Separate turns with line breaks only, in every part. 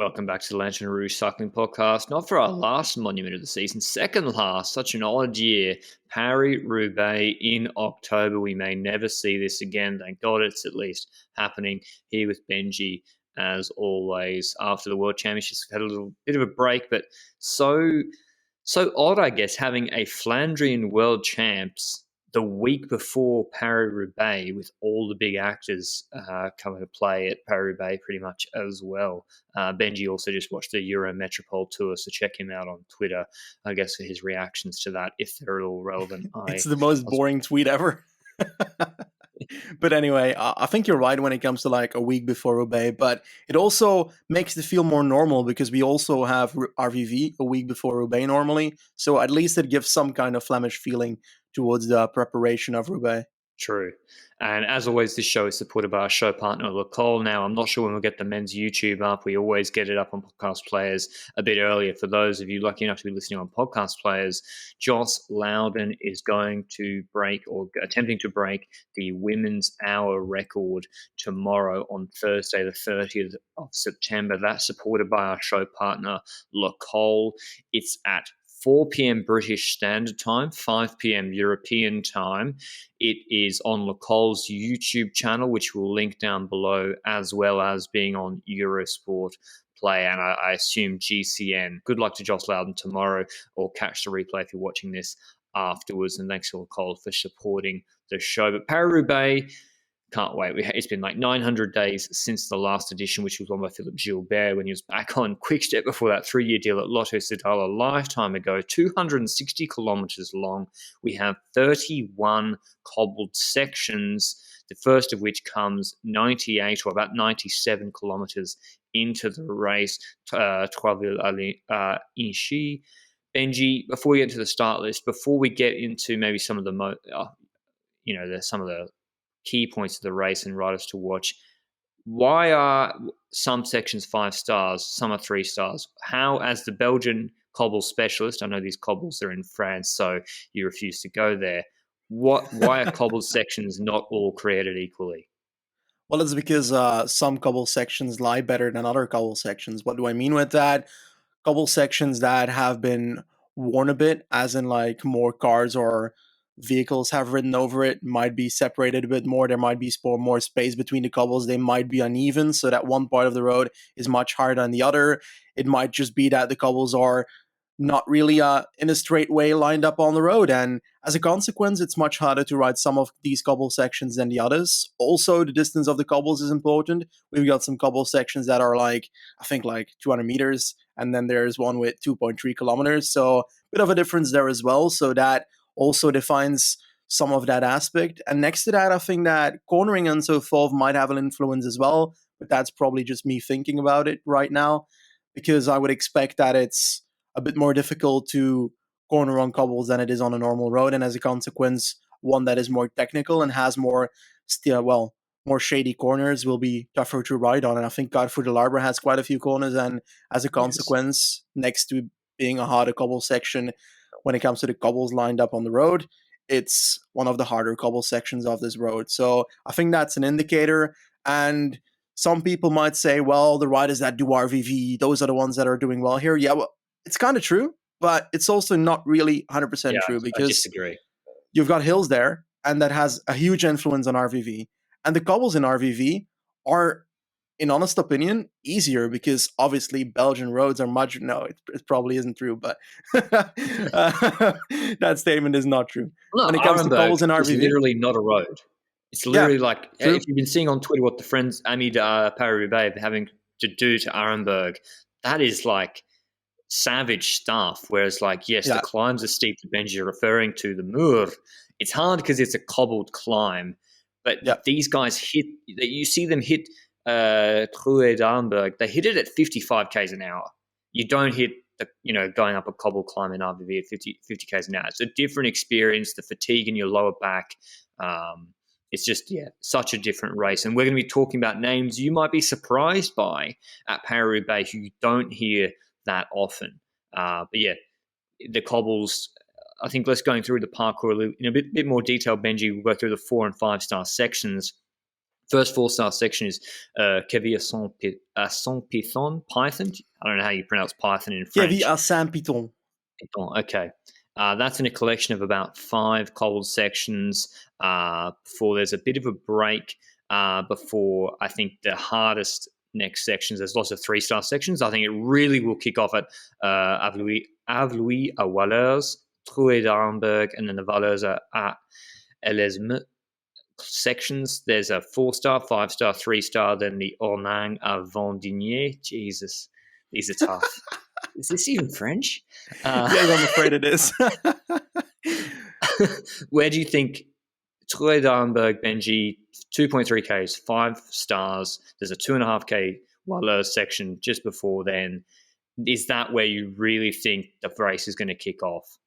Welcome back to the Lanterne Rouge Cycling Podcast. Not for our last monument of the season, second last. Such an odd year. Paris Roubaix in October. We may never see this again. Thank God it's at least happening here with Benji, as always. After the World Championships, we've had a little bit of a break, but so odd, I guess, having a Flandrian World Champs the week before Paris-Roubaix, with all the big actors coming to play at Paris-Roubaix pretty much as well. Benji also just watched the Euro Metropole Tour, so check him out on Twitter, I guess, for his reactions to that, if they're at all relevant.
It's the most boring tweet ever. But anyway, I think you're right when it comes to like a week before Roubaix, but it also makes it feel more normal because we also have RVV a week before Roubaix normally. So at least it gives some kind of Flemish feeling towards the preparation of Roubaix.
True. And as always, this show is supported by our show partner, LaCole. Now, I'm not sure when we'll get the men's YouTube up. We always get it up on podcast players a bit earlier. For those of you lucky enough to be listening on podcast players, Joss Loudon is going to break, or attempting to break, the women's hour record tomorrow on Thursday, the 30th of September. That's supported by our show partner, LaCole. It's at 4 p.m. British Standard Time, 5 p.m. European Time. It is on LaCole's YouTube channel, which we'll link down below, as well as being on Eurosport Play, and I assume GCN. Good luck to Joss Loudon tomorrow, or catch the replay if you're watching this afterwards. And thanks to LaCole for supporting the show. But Paris-Roubaix, can't wait. It's been like 900 days since the last edition, which was won by Philippe Gilbert when he was back on Quickstep before that 3-year deal at Lotto SOUDAL a lifetime ago. 260 kilometres long. We have 31 cobbled sections, the first of which comes 98 or about 97 kilometres into the race. Inchy. Benji, before we get into the start list, before we get into maybe some of the some of the key points of the race and riders to watch, why are some sections 5 stars, some are 3 stars? How, as the Belgian cobble specialist, I know these cobbles are in France, so you refuse to go there. Why are cobble sections not all created equally?
Well, it's because some cobble sections lie better than other cobble sections. What do I mean with that? Cobble sections that have been worn a bit, as in like more cars or vehicles have ridden over it, might be separated a bit more. There might be more space between the cobbles. They might be uneven, so that one part of the road is much higher than the other. It might just be that the cobbles are not really in a straight way lined up on the road, and as a consequence, it's much harder to ride some of these cobble sections than the others. Also, the distance of the cobbles is important. We've got some cobble sections that are like 200 meters, and then there's one with 2.3 kilometers, so a bit of a difference there as well. So that also defines some of that aspect. And next to that, I think that cornering and so forth might have an influence as well, but that's probably just me thinking about it right now, because I would expect that it's a bit more difficult to corner on cobbles than it is on a normal road, and as a consequence, one that is more technical and has more shady corners will be tougher to ride on. And I think Carrefour de l'Arbre has quite a few corners, and as a consequence, next to being a harder cobble section, when it comes to the cobbles lined up on the road, it's one of the harder cobble sections of this road. So I think that's an indicator. And some people might say, well, the riders that do RVV, those are the ones that are doing well here. Yeah, well, it's kind of true, but it's also not really 100% true, because
I disagree.
You've got hills there, and that has a huge influence on RVV. And the cobbles in RVV are, in honest opinion, easier, because obviously Belgian roads are much... No, it probably isn't true, but that statement is not true.
No,
when it comes to cobbles in RVV...
it's literally not a road. It's literally if you've been seeing on Twitter what the friends Ami Paris-Roubaix are having to do to Arenberg, that is like savage stuff. Whereas the climbs are steep that Benji are referring to, the Mur, it's hard because it's a cobbled climb, but these guys you see them hit Truet d'Arenberg, they hit it at 55 k's an hour. You don't hit going up a cobble climb in RVV at 50 k's an hour. It's a different experience. The fatigue in your lower back, it's just such a different race. And we're going to be talking about names you might be surprised by at Paris-Roubaix who you don't hear that often. The cobbles, I think let's go through the parkour in a bit more detail. Benji, we'll go through the 4 and 5 star sections. First 4-star section is Kevin à Saint-Python, Python. I don't know how you pronounce Python in French.
Kevin à Saint-Python.
Okay. That's in a collection of about 5 cobbled sections before there's a bit of a break before I think the hardest next sections. There's lots of 3-star sections. I think it really will kick off at Avlouis à Wallers, Trouet d'Arenberg, and then the Valeurs at Elesme sections. There's a 4-star, 5-star, 3-star, then the Ornang à Vendigny. Jesus, these are tough. Is this even French?
Yes, I'm afraid it is.
Where do you think Trouet d'Arenberg, Benji, 2.3 Ks, 5 stars, there's a 2.5K Wallers section just before then. Is that where you really think the race is going to kick off?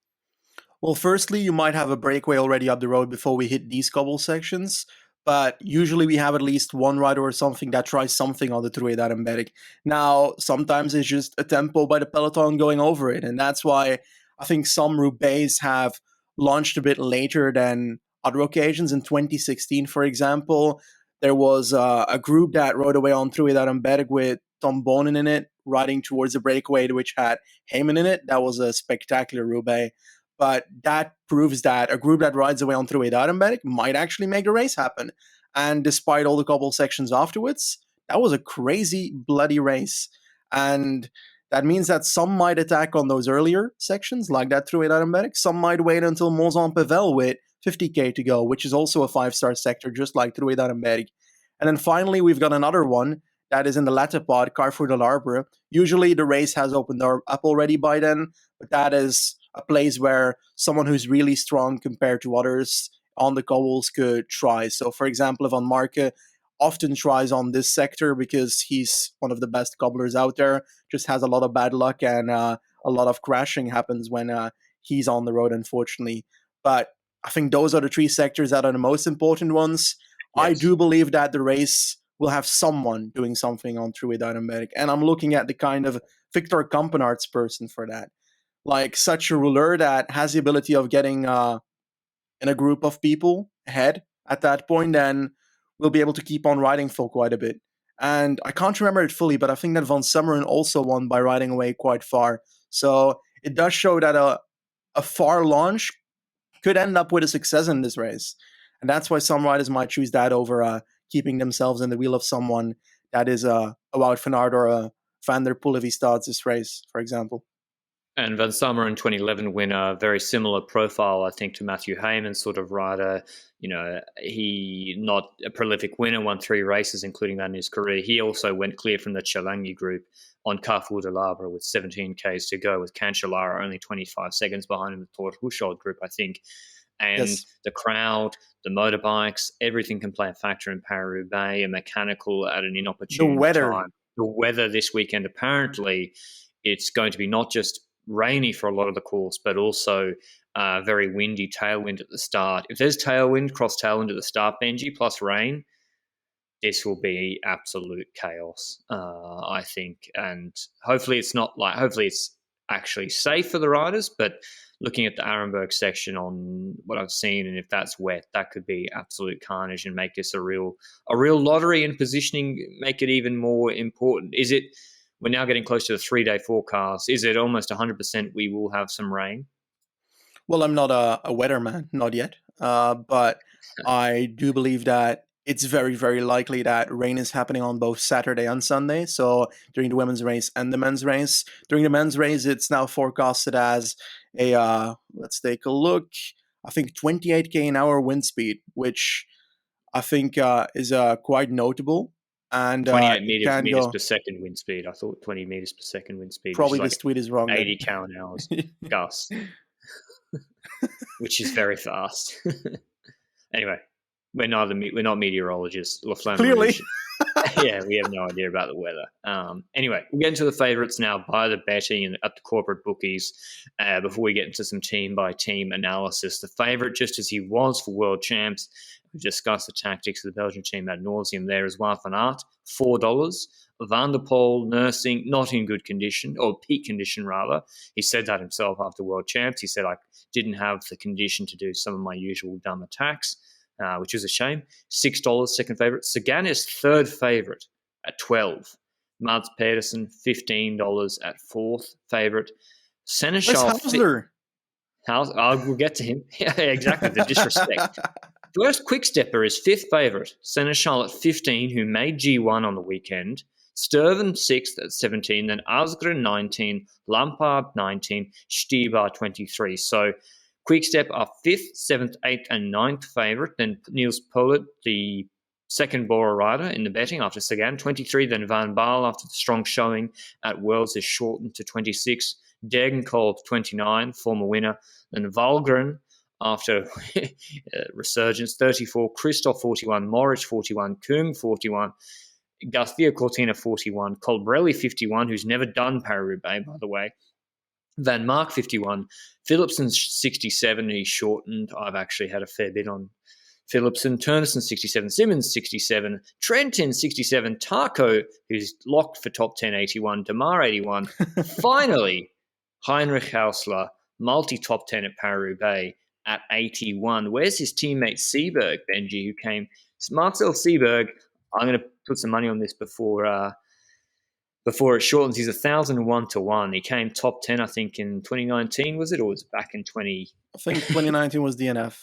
Well, firstly, you might have a breakaway already up the road before we hit these cobble sections, but usually we have at least one rider or something that tries something on the Trouet d'Arenberg. Now, sometimes it's just a tempo by the peloton going over it, and that's why I think some Roubaix have launched a bit later than other occasions. In 2016, for example, there was a group that rode away on Trouet d'Arenberg with Tom Bonen in it, riding towards a breakaway which had Heyman in it. That was a spectacular Roubaix. But that proves that a group that rides away on Trouet d'Arenberg might actually make the race happen. And despite all the cobble sections afterwards, that was a crazy, bloody race. And that means that some might attack on those earlier sections, like that Trouet d'Arenberg. Some might wait until Mons-en-Pével with 50K to go, which is also a 5-star sector, just like Trouet d'Arenberg. And then finally, we've got another one that is in the latter part, Carrefour de l'Arbre. Usually the race has opened up already by then, but that is a place where someone who's really strong compared to others on the cobbles could try. So, for example, Van Marke often tries on this sector because he's one of the best cobblers out there, just has a lot of bad luck, and a lot of crashing happens when he's on the road, unfortunately. But I think those are the 3 sectors that are the most important ones. Yes. I do believe that the race will have someone doing something on Trouet d'Arenberg, and I'm looking at the kind of Victor Kampenaerts person for that. Like such a ruler that has the ability of getting in a group of people ahead at that point, then we'll be able to keep on riding for quite a bit. And I can't remember it fully, but I think that Van Summeren also won by riding away quite far. So it does show that a far launch could end up with a success in this race. And that's why some riders might choose that over keeping themselves in the wheel of someone that is a Wout van Aert or a Van der Poel if he starts this race, for example.
And Van Summeren 2011 winner, very similar profile, I think, to Matthew Heyman, sort of rider. You know, he not a prolific winner, won 3 races, including that in his career. He also went clear from the Chalangi group on Carrefour de l'Arbre with 17 Ks to go, with Cancellara only 25 seconds behind him, the Tour Hushold group, I think. And yes, the crowd, the motorbikes, everything can play a factor in Paris-Roubaix, a mechanical at an inopportune time. The weather this weekend, apparently, it's going to be not just rainy for a lot of the course, but also very windy, tailwind at the start. If there's tailwind, cross tailwind at the start, Benji, plus rain, this will be absolute chaos, I think. And hopefully it's actually safe for the riders, but looking at the Arenberg section on what I've seen, and if that's wet, that could be absolute carnage and make this a real lottery and positioning, make it even more important. Is it, we're now getting close to the 3-day forecast, is it almost 100% we will have some rain?
Well, I'm not a weatherman, not yet, but I do believe that it's very, very likely that rain is happening on both Saturday and Sunday, so during the women's race and the men's race. During the men's race, it's now forecasted as a, let's take a look, I think 28k an hour wind speed, which I think is quite notable. And
28 meters per second wind speed. I thought 20 meters per second wind speed.
Probably this tweet is wrong.
80 km an hour gusts, which is very fast. Anyway, we're not meteorologists.
Clearly.
Yeah, we have no idea about the weather. Anyway, we'll get into the favourites now by the betting and at the corporate bookies before we get into some team-by-team analysis. The favourite, just as he was for World Champs, we discussed the tactics of the Belgian team ad nauseum there, is Wout van Aert, $4. Van der Poel, nursing, not in good condition, or peak condition rather. He said that himself after World Champs. He said, I didn't have the condition to do some of my usual dumb attacks. which is a shame. $6, second favourite. Sagan is third favourite at 12. Mads Pedersen, $15 at fourth favourite. Seneschal.
Where's Hausler?
We'll get to him. Yeah, exactly. The disrespect. First quick-stepper is fifth favourite. Seneschal at 15, who made G1 on the weekend. Sturven 6th at 17, then Asgren 19, Lampard 19, Stibar 23. So Quickstep are 5th, 7th, 8th, and 9th favourite. Then Niels Pollitt, the second Bora rider in the betting after Sagan, 23. Then Van Baal after the strong showing at Worlds is shortened to 26. Degenkolb 29, former winner. Then Valgren after resurgence 34. Christoph 41, Moritz 41, Kung 41. Garcia Cortina 41, Colbrelli 51, who's never done Paris-Roubaix, by the way. Van Mark 51, Philipsen 67, he's shortened. I've actually had a fair bit on Philipsen. Turnison 67, Simmons 67, Trentin 67, Tarko, who's locked for top 10 81, Demar 81. Finally, Heinrich Hausler, multi-top 10 at Paris-Roubaix at 81. Where's his teammate Seberg, Benji, who came? Marcel Seberg, I'm going to put some money on this before it shortens. He's 1,001 to 1. He came top 10, I think, in 2019, was it? Or was it back in 20?
I think 2019 was DNF.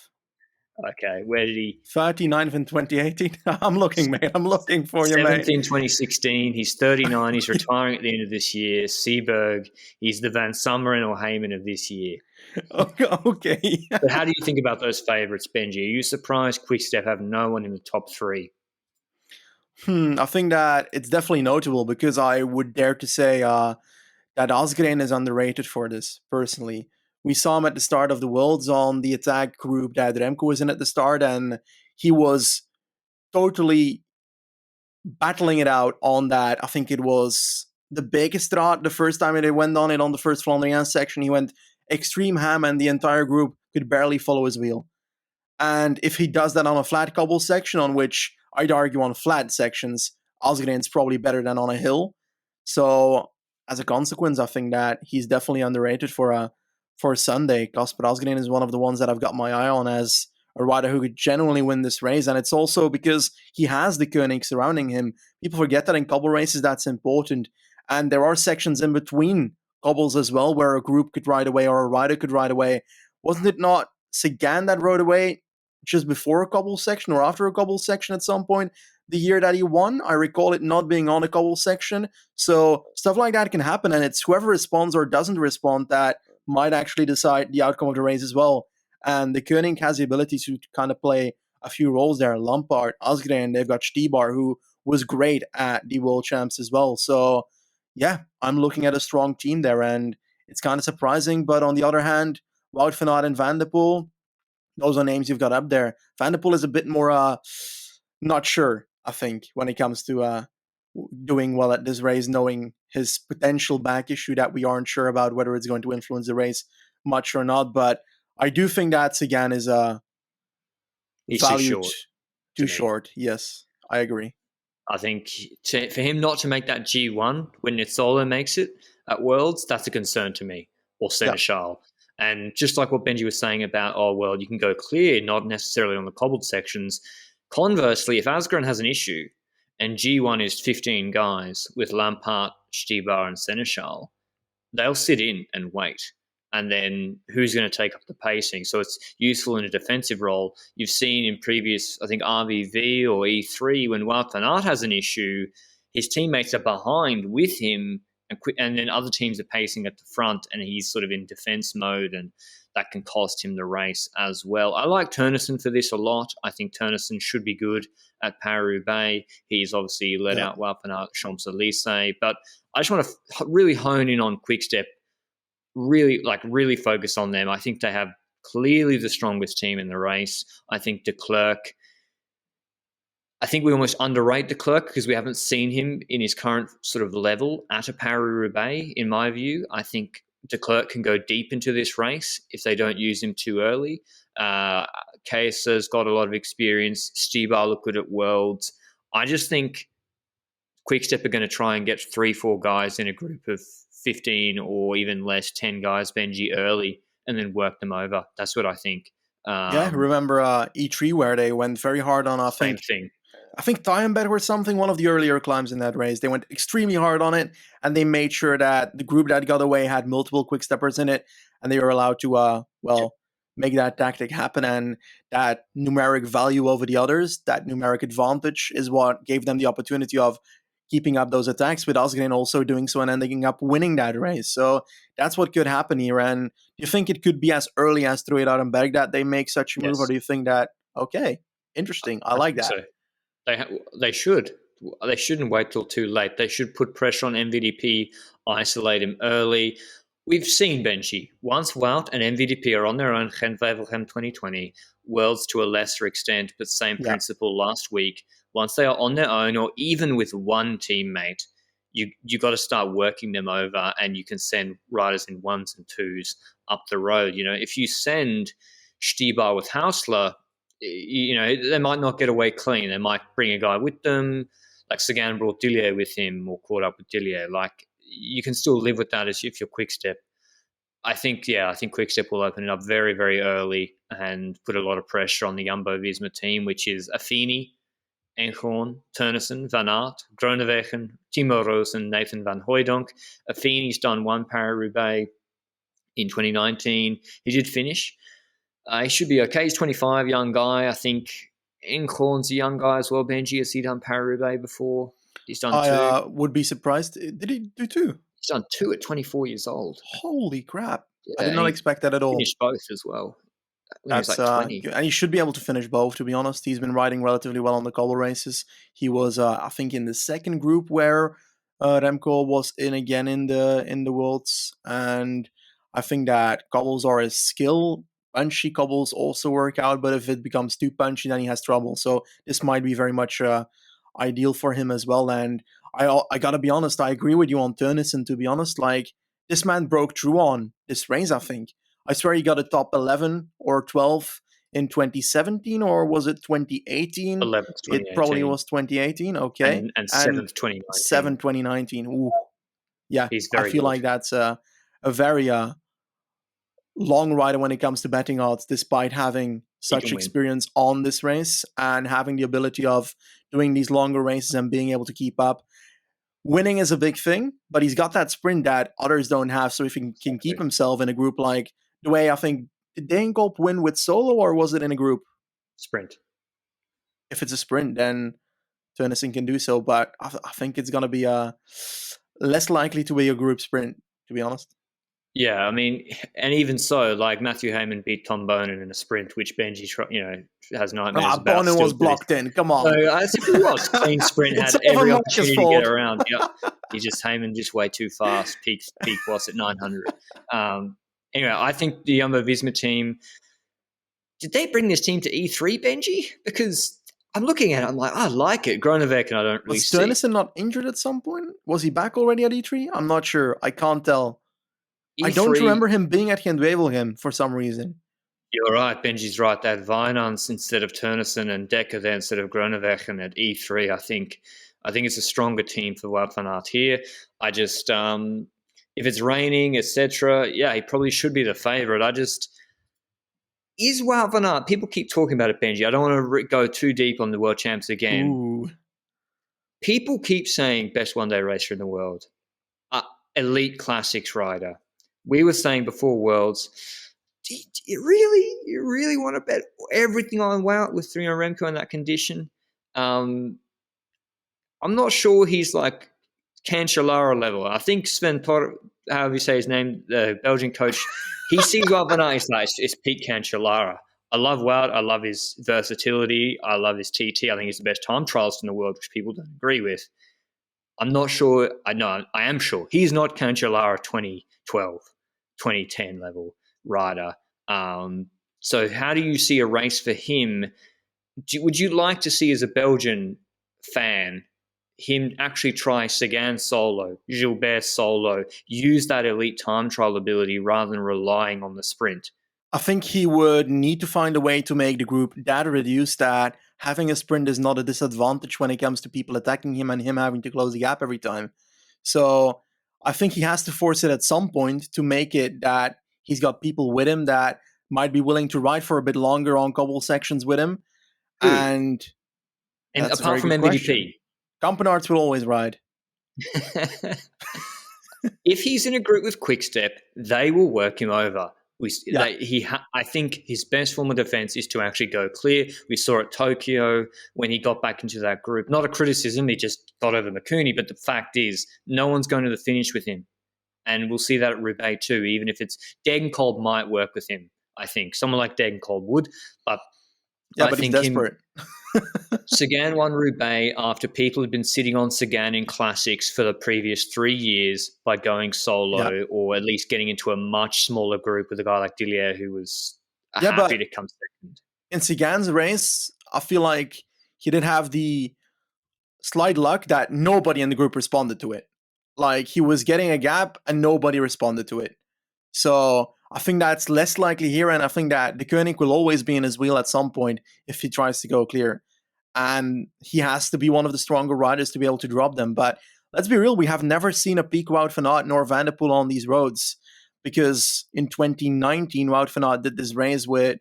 Okay, where did he?
39th in 2018. I'm looking, mate. I'm looking for you, mate.
17, 2016. He's 39. He's retiring at the end of this year. Seberg, he's the Van Summeren or Heyman of this year.
Okay.
But how do you think about those favourites, Benji? Are you surprised Quickstep have no one in the top three?
I think that it's definitely notable because I would dare to say that Asgren is underrated for this, personally. We saw him at the start of the Worlds on the attack group that Remco was in at the start, and he was totally battling it out on that. I think it was the biggest strat the first time it went on it on the first Flandrian section. He went extreme ham and the entire group could barely follow his wheel. And if he does that on a flat cobble section, on which I'd argue on flat sections, Asgren's probably better than on a hill. So as a consequence, I think that he's definitely underrated for Sunday. Kasper Asgren is one of the ones that I've got my eye on as a rider who could genuinely win this race. And it's also because he has the Koenig surrounding him. People forget that in cobble races that's important. And there are sections in between cobbles as well where a group could ride away or a rider could ride away. Wasn't it not Sagan that rode away just before a cobble section or after a cobble section at some point the year that he won? I recall it not being on a cobble section. So stuff like that can happen, and it's whoever responds or doesn't respond that might actually decide the outcome of the race as well. And the Koenig has the ability to kind of play a few roles there. Lampard, Asgren, they've got Stibar, who was great at the World Champs as well. So yeah, I'm looking at a strong team there, and it's kind of surprising. But on the other hand, Wout van Aert and Van der Poel, those are names you've got up there. Van der Poel is a bit more not sure, I think, when it comes to doing well at this race, knowing his potential back issue that we aren't sure about whether it's going to influence the race much or not. But I do think that Sagan is
he's
valued
too
short. Yes, I agree.
I think for him not to make that G1 when Nizzolo makes it at Worlds, that's a concern to me, or Seneschal. Yeah. And just like what Benji was saying about, you can go clear, not necessarily on the cobbled sections. Conversely, if Asgren has an issue and G1 is 15 guys with Lampard, Stibar, and Seneschal, they'll sit in and wait. And then who's going to take up the pacing? So it's useful in a defensive role. You've seen in previous, I think, RVV or E3, when Wout van Aert has an issue, his teammates are behind with him, and then other teams are pacing at the front, and he's sort of in defense mode, and that can cost him the race as well. I like Turnison for this a lot. I think Turnison should be good at Paris-Roubaix. He's obviously led out Wout van Aert, Champs-Élysées, but I just want to really hone in on Quickstep, really focus on them. I think they have clearly the strongest team in the race. I think de Klerk, I think we almost underrate de Klerk because we haven't seen him in his current sort of level at a Paris-Roubaix, in my view. I think de Klerk can go deep into this race if they don't use him too early. Kayser's got a lot of experience. Stibar looked good at Worlds. I just think Quickstep are going to try and get 3-4 guys in a group of 15 or even less, 10 guys, Benji, early, and then work them over. That's what I think.
Yeah, remember E3 where they went very hard on,
Same thing.
I think Thiambet or something, one of the earlier climbs in that race. They went extremely hard on it, and they made sure that the group that got away had multiple quick steppers in it, and they were allowed to, make that tactic happen. And that numeric value over the others, that numeric advantage, is what gave them the opportunity of keeping up those attacks, with Asgreen also doing so and ending up winning that race. So that's what could happen here. And do you think it could be as early as Truidar and Berg that they make such a move, or do you think that, okay, interesting, I like that?
So. They should. They shouldn't wait till too late. They should put pressure on MVDP, isolate him early. We've seen Benji. Once Wout and MVDP are on their own, Gent-Wevelgem 2020, Worlds to a lesser extent, but same principle last week. Once they are on their own, or even with one teammate, you got to start working them over, and you can send riders in ones and twos up the road. If you send Stibar with Hausler, they might not get away clean. They might bring a guy with them, like Sagan brought Dillier with him, or caught up with Dillier. Like, you can still live with that as if you're Quickstep. I think Quickstep will open it up very, very early and put a lot of pressure on the Jumbo-Visma team, which is Affini, Enghorn, Turnison, Van Aert, Groenewegen, Timo Roos, and Nathan van Hooijdonk. Affini's done one Paris-Roubaix in 2019. He did finish. He should be okay. He's 25, young guy. I think Enghorn's a young guy as well. Benji, has he done Paris-Roubaix before? He's done two.
I would be surprised. Did he do two?
He's done two at 24 years old.
Holy crap. I did not expect that at all.
Finished both as well.
That's like 20. And he should be able to finish both, to be honest. He's been riding relatively well on the cobble races. He was, I think, in the second group where Remco was in again in the Worlds. And I think that cobbles are his skill. Punchy cobbles also work out, but if it becomes too punchy, then he has trouble. So this might be very much ideal for him as well. And I gotta be honest, I agree with you on Turnison, to be honest. Like, this man broke through on this race, I think. I swear he got a top 11 or 12 in 2017, or was it 2018?
11th, 2018.
It probably was 2018, okay.
And 7th, 2019.
7th, 2019. Ooh. Yeah, I feel
good.
like that's a very long rider when it comes to betting odds, despite having such experience on this race and having the ability of doing these longer races and being able to keep up. Winning is a big thing, but he's got that sprint that others don't have. So if he can keep himself in a group like the way, I think, did Degenkolb win with solo, or was it in a group?
Sprint.
If it's a sprint, then Turnison can do so, but I think it's going to be less likely to be a group sprint, to be honest.
Yeah, I mean, and even so, like, Matthew Heyman beat Tom Bonen in a sprint, which Benji, has nightmares about.
Bonen was blocked in. Come on.
So I think it was clean sprint, had every opportunity to get around. Yeah, Heyman just way too fast. Peak was at 900. Anyway, I think the Jumbo-Visma team, did they bring this team to E3, Benji? Because I'm looking at it, I'm like, I like it. Groenewegen, I don't really see.
Was Turnison not injured at some point? Was he back already at E3? I'm not sure. I can't tell. E3, I don't remember him being at Gent-Wevelgem for some reason.
You're right. Benji's right. That Wijnands instead of Turnison and Dekker there instead of Groenewegen at E3. I think it's a stronger team for Wout van Aert here. I just, if it's raining, etc., yeah, he probably should be the favourite. Is Wout van Aert, people keep talking about it, Benji. I don't want to go too deep on the World Champs again.
Ooh. People
keep saying best one-day racer in the world. Elite classics rider. We were saying before Worlds, do you really want to bet everything on Wout with 3 on Remco in that condition? I'm not sure he's like Cancellara level. I think Sven Tor, however you say his name, the Belgian coach, he sees Wout van Aert, he's like, it's Pete Cancellara. I love Wout. I love his versatility. I love his TT. I think he's the best time trialist in the world, which people don't agree with. I'm not sure. I am sure he's not Cancellara 2012, 2010 level rider. So how do you see a race for him? Would you like to see, as a Belgian fan, him actually try Sagan solo, Gilbert solo, use that elite time trial ability rather than relying on the sprint?
I think he would need to find a way to make the group that reduced that having a sprint is not a disadvantage when it comes to people attacking him and him having to close the gap every time. So I think he has to force it at some point to make it that he's got people with him that might be willing to ride for a bit longer on couple sections with him.
Who?
And
And
that's a
apart
very
from
good question.
MVDP,
Campenaerts will always ride.
if he's in a group with Quickstep, they will work him over. I think his best form of defense is to actually go clear. We saw at Tokyo when he got back into that group. Not a criticism, he just got over Mikuni, but the fact is, no one's going to the finish with him. And we'll see that at Roubaix too, even if it's Degenkolb might work with him, I think. Someone like Degenkolb would, but
but he's desperate.
Sagan won Roubaix after people had been sitting on Sagan in classics for the previous 3 years by going solo or at least getting into a much smaller group with a guy like Dillier who was happy to come second.
In Sagan's race, I feel like he did have the slight luck that nobody in the group responded to it. Like, he was getting a gap and nobody responded to it. So I think that's less likely here, and I think that the Koenig will always be in his wheel at some point if he tries to go clear. And he has to be one of the stronger riders to be able to drop them. But let's be real, we have never seen a peak Wout van Aert nor Van der Poel on these roads, because in 2019, Wout van Aert did this race with,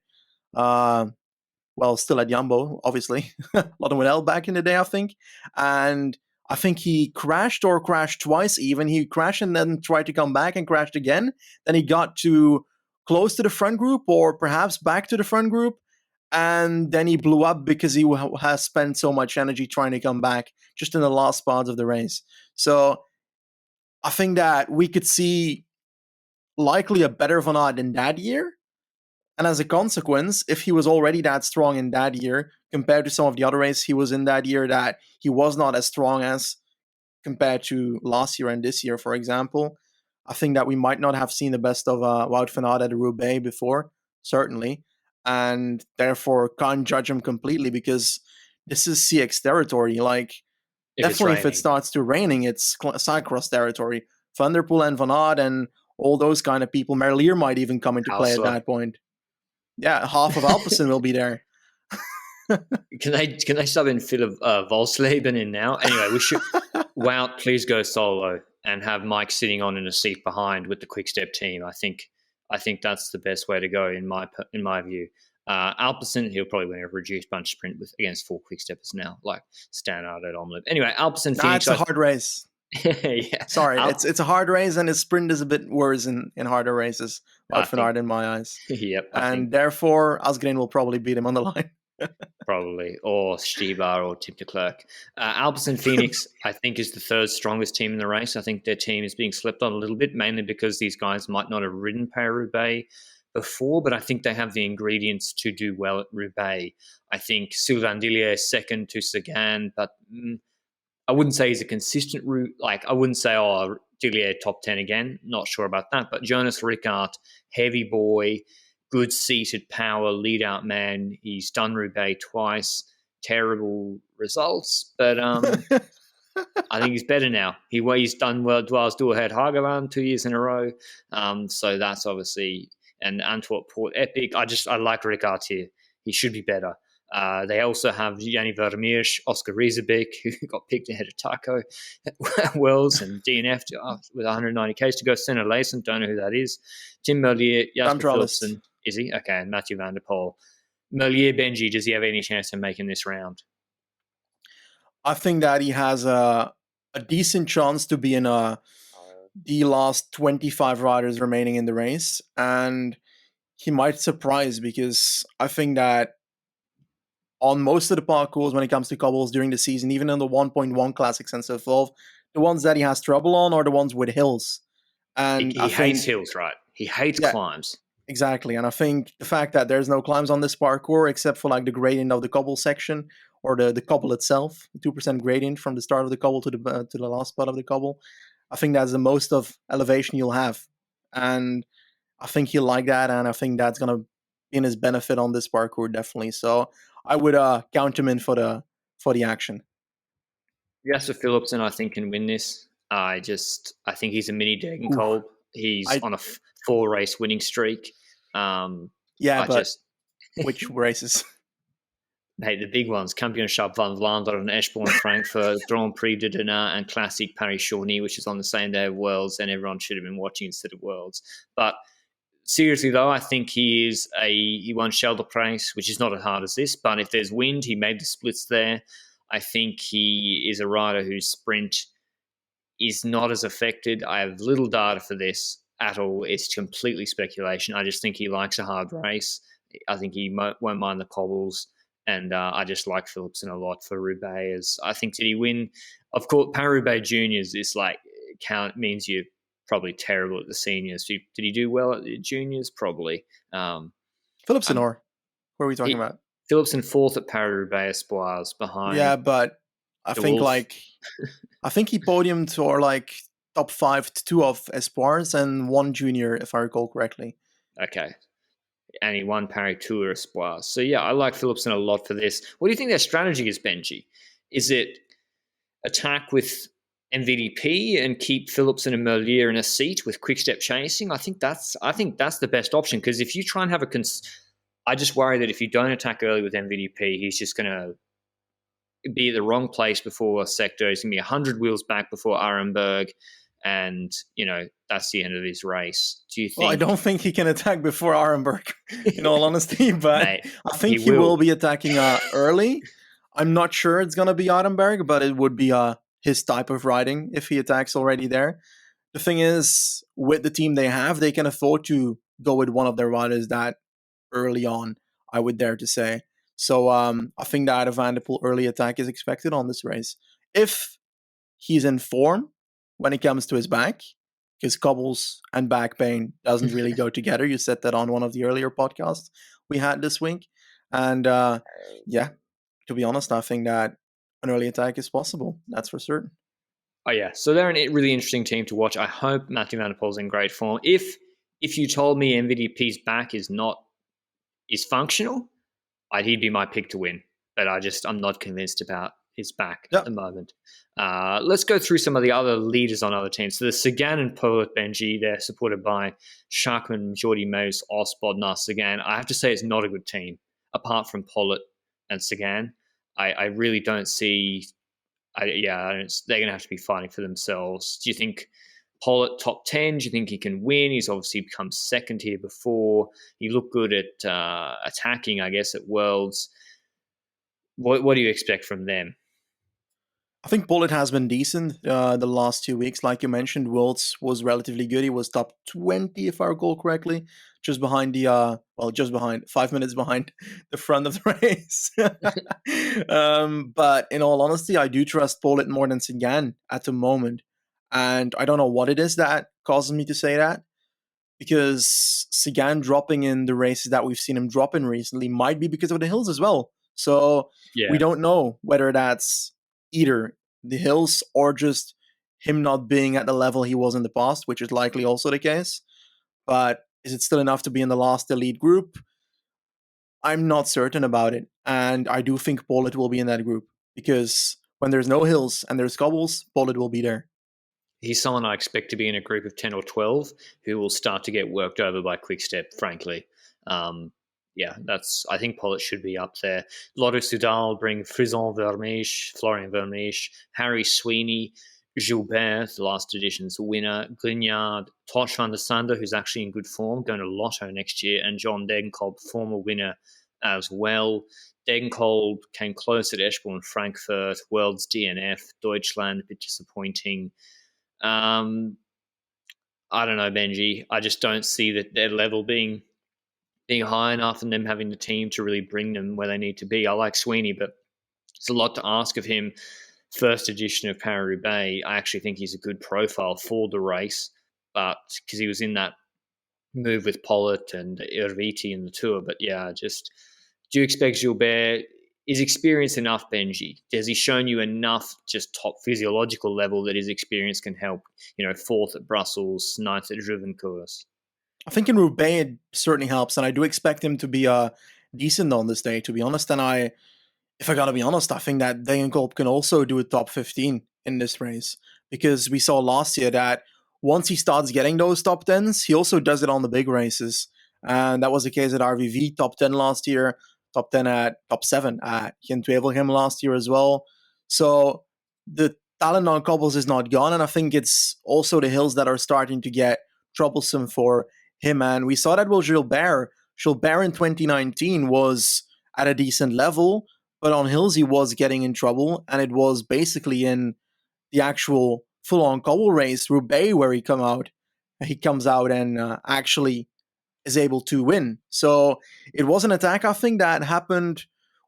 still at Jumbo, obviously, Lotto L back in the day, I think. And I think he crashed twice even. He crashed and then tried to come back and crashed again. Then he got to close to the front group or perhaps back to the front group. And then he blew up because he has spent so much energy trying to come back just in the last spots of the race. So I think that we could see likely a better Van Aert in that year. And as a consequence, if he was already that strong in that year, compared to some of the other races he was in that year that he was not as strong as compared to last year and this year, for example, I think that we might not have seen the best of Wout van Aert at Roubaix before, certainly, and therefore can't judge him completely because this is CX territory. Like, definitely if it starts to raining, it's cyclocross territory. Van der Poel and Van Aert and all those kind of people. Merlier might even come into play at that point. Yeah, half of Alpecin will be there.
Can they sub in Philip Volsleben in now? Anyway, we should Wout, please go solo and have Mike sitting on in a seat behind with the Quickstep team. I think that's the best way to go in my view. Alpecin, he'll probably win a reduced bunch sprint against 4 Quicksteppers now, like Stannard at Omloop. Anyway, Alpecin.
It's a hard race.
Yeah,
sorry, it's a hard race, and his sprint is a bit worse in harder races. Wout van Aert in my eyes.
Yep,
and therefore Asgreen will probably beat him on the line.
Probably, or Stibar or Tim de Klerk. Alpecin Phoenix, I think, is the third strongest team in the race. I think their team is being slept on a little bit, mainly because these guys might not have ridden Paris-Roubaix before, but I think they have the ingredients to do well at Roubaix. I think Sylvain Dillier is second to Sagan, but I wouldn't say he's a consistent route. Like, I wouldn't say, Dillier top 10 again. Not sure about that. But Jonas Rickard, heavy boy, good seated power, lead out man. He's done Roubaix twice. Terrible results, but I think he's better now. He's done well. Dwars Doorhead Hageland 2 years in a row. So that's obviously an Antwerp Port epic. I like Rickard here. He should be better. They also have Yanni Vermeersch, Oscar Riesebeek, who got picked ahead of Taco Wells and DNF with 190 Ks to go. Senna Layson, don't know who that is. Tim Merlier, Jasper Philipsen, is he? Okay, and Mathieu van der Poel. Merlier, Benji, does he have any chance of making this round?
I think that he has a decent chance to be in the last 25 riders remaining in the race, and he might surprise because I think that on most of the parcours when it comes to cobbles during the season, even in the 1.1 classics and so forth, the ones that he has trouble on are the ones with hills. And
he hates hills, right? He hates climbs.
Exactly. And I think the fact that there's no climbs on this parcours except for like the gradient of the cobble section or the cobble itself, the 2% gradient from the start of the cobble to the last spot of the cobble, I think that's the most of elevation you'll have. And I think he'll like that, and I think that's going to be in his benefit on this parcours, definitely. So I would count him in for the action.
Jasper Philipsen, I think, can win this. I think he's a mini Degenkolb. He's on a 4-race winning streak.
Which races?
Hey, the big ones: Kampioenschap van Vlaanderen, Eschborn, Frankfurt, Grand Prix de Denain, and Classic Paris-Chauny, which is on the same day of Worlds, and everyone should have been watching instead of Worlds. But seriously though, I think he won Shell de Praise, which is not as hard as this, but if there's wind, he made the splits there. I think he is a rider whose sprint is not as affected. I have little data for this at all. It's completely speculation. I just think he likes a hard race. I think he won't mind the cobbles. And I just like Philipsen a lot for Roubaix. I think, did he win? Of course, Paris-Roubaix Juniors is means you're probably terrible at the seniors. Did he do well at the juniors? Probably.
Philipsen, or who are we talking about?
Philipsen fourth at Paris-Roubaix Espoirs behind.
Yeah, but I think
Wolf.
I think he podiumed for top 5 to 2 of Espoirs and 1 junior, if I recall correctly.
Okay. And he won Paris Tour Espoirs. So yeah, I like Philipsen a lot for this. What do you think their strategy is, Benji? Is it attack with MVDP and keep Philipsen and Merlier in a seat with quick step chasing? I think that's the best option, because if you try and have I just worry that if you don't attack early with MVDP, he's just going to be at the wrong place before sector. He's going to be 100 wheels back before Arenberg, and that's the end of his race. Do you think?
Well, I don't think he can attack before Arenberg, in all honesty, but
Mate,
I think he will be attacking early. I'm not sure it's going to be Arenberg, but it would be his type of riding if he attacks already there. The thing is, with the team they have, they can afford to go with one of their riders that early on, I would dare to say. So I think that a Van der Poel early attack is expected on this race. If he's in form when it comes to his back, because cobbles and back pain doesn't really go together. You said that on one of the earlier podcasts we had this week. And yeah, to be honest, I think that an early attack is possible. That's for certain.
Oh yeah, so they're a really interesting team to watch. I hope Mathieu Van der Poel's in great form. If you told me MVDP's back is functional, he'd be my pick to win. But I'm not convinced about his back at the moment. Let's go through some of the other leaders on other teams. So the Sagan and Polet Benji, they're supported by Schachmann, Jordi Meus, Os, Bodnar, Sagan. I have to say it's not a good team, apart from Polet and Sagan. I really don't see... they're going to have to be fighting for themselves. Do you think Polet top 10? Do you think he can win? He's obviously become second here before. He looked good at attacking, I guess, at Worlds. What do you expect from them?
I think Polet has been decent the last 2 weeks. Like you mentioned, Worlds was relatively good. He was top 20, if I recall correctly, just behind 5 minutes behind the front of the race. But in all honesty, I do trust Polet more than Sagan at the moment. And I don't know what it is that causes me to say that, because Sagan dropping in the races that we've seen him drop in recently might be because of the hills as well. So we don't know whether that's either the hills or just him not being at the level he was in the past, which is likely also the case. But is it still enough to be in the last elite group? I'm not certain about it. And I do think Polet will be in that group, because when there's no hills and there's cobbles, Polet will be there.
He's someone I expect to be in a group of 10 or 12 who will start to get worked over by Quickstep, frankly. I think Polet should be up there. Lotto Soudal bring Florian Vermeersch, Harry Sweeney, Gilbert, the last edition's winner, Grignard, Tosh van der Sande, who's actually in good form, going to Lotto next year, and John Degenkolb, former winner as well. Degenkolb came close at Eschborn, Frankfurt, World's DNF, Deutschland, a bit disappointing. I don't know, Benji. I just don't see that their level being high enough and them having the team to really bring them where they need to be. I like Sweeney, but it's a lot to ask of him. First edition of Paris-Roubaix, I actually think he's a good profile for the race, but because he was in that move with Polet and Erviti in the Tour. But yeah, just do you expect Gilbert? Is experience enough, Benji? Has he shown you enough just top physiological level that his experience can help, fourth at Brussels, ninth at Juvencourt?
I think in Roubaix it certainly helps, and I do expect him to be decent on this day, to be honest. And if I gotta be honest, I think that Degenkolb can also do a top 15 in this race, because we saw last year that once he starts getting those top 10s, he also does it on the big races. And that was the case at RVV, top 10 last year, top 7 at Gent-Wevelgem last year as well. So the talent on cobbles is not gone, and I think it's also the hills that are starting to get troublesome for him. And we saw that with Gilbert. Gilbert in 2019 was at a decent level, but on hills he was getting in trouble, and it was basically in the actual full-on cobble race, Roubaix, where he comes out and actually is able to win. So it was an attack, I think, that happened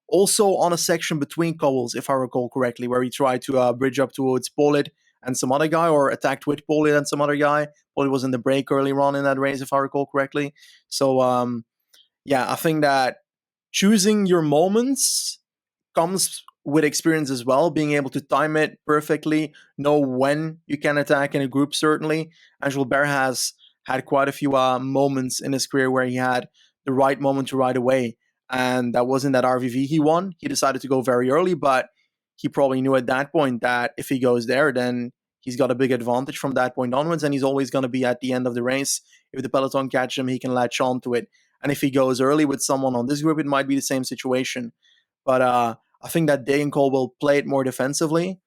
also on a section between cobbles, if I recall correctly, where he tried to bridge up towards Polit and some other guy, or attacked with Polit and some other guy. Polit was in the break early on in that race, if I recall correctly. So, yeah, I think that choosing your moments comes with experience as well, being able to time it perfectly, know when you can attack in a group, certainly. And Gilbert has had quite a few moments in his career where he had the right moment to ride away. And that wasn't that RVV he won. He decided to go very early, but he probably knew at that point that if he goes there, then he's got a big advantage from that point onwards, and he's always going to be at the end of the race. If the peloton catch him, he can latch on to it. And if he goes early with someone on this group, it might be the same situation. But I think that Degenkolb will play it more defensively.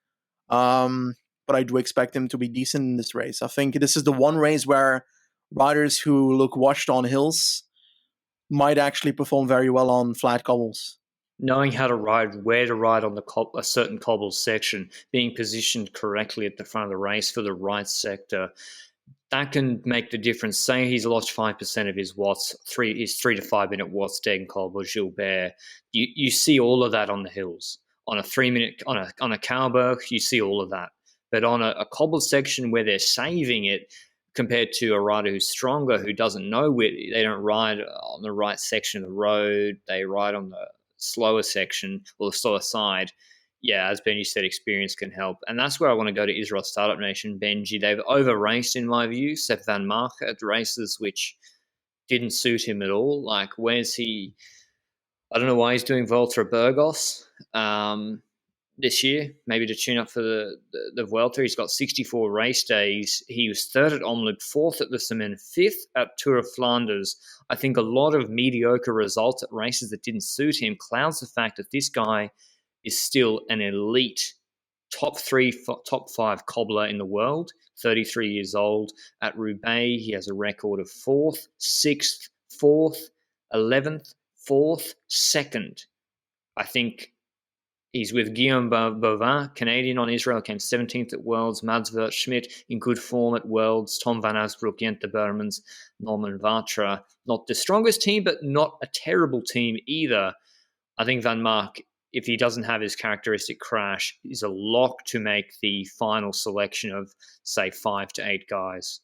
But I do expect him to be decent in this race. I think this is the one race where riders who look washed on hills might actually perform very well on flat cobbles.
Knowing how to ride, where to ride on a certain cobble section, being positioned correctly at the front of the race for the right sector, that can make the difference. Say he's lost 5% of his watts, his 3 to 5 minute watts, Degenkolb or Gilbert. You see all of that on the hills. On a 3 minute, on a Cowberg, you see all of that. But on a cobble section where they're saving it, compared to a rider who's stronger, who doesn't know where, they don't ride on the right section of the road, they ride on the slower section or the slower side. Yeah, as Benji said, experience can help. And that's where I want to go to Israel Startup Nation, Benji. They've over-raced, in my view, Sepp van Mark at races which didn't suit him at all. Like, where's he? I don't know why he's doing Volta Burgos this year, maybe to tune up for the Vuelta. He's got 64 race days. He was third at Omloop, fourth at the Cement, fifth at Tour of Flanders. I think a lot of mediocre results at races that didn't suit him clouds the fact that this guy is still an elite top 5 cobbler in the world, 33 years old. At Roubaix, he has a record of 4th, 6th, 4th, 11th, 4th, 2nd. I think he's with Guillaume Bovin, Canadian on Israel, came 17th at Worlds. Mads Schmidt in good form at Worlds. Tom van Asbroek, Jente Bermans, Norman Vatra. Not the strongest team, but not a terrible team either. I think Van Mark, if he doesn't have his characteristic crash, is a lock to make the final selection of, say, 5 to 8 guys.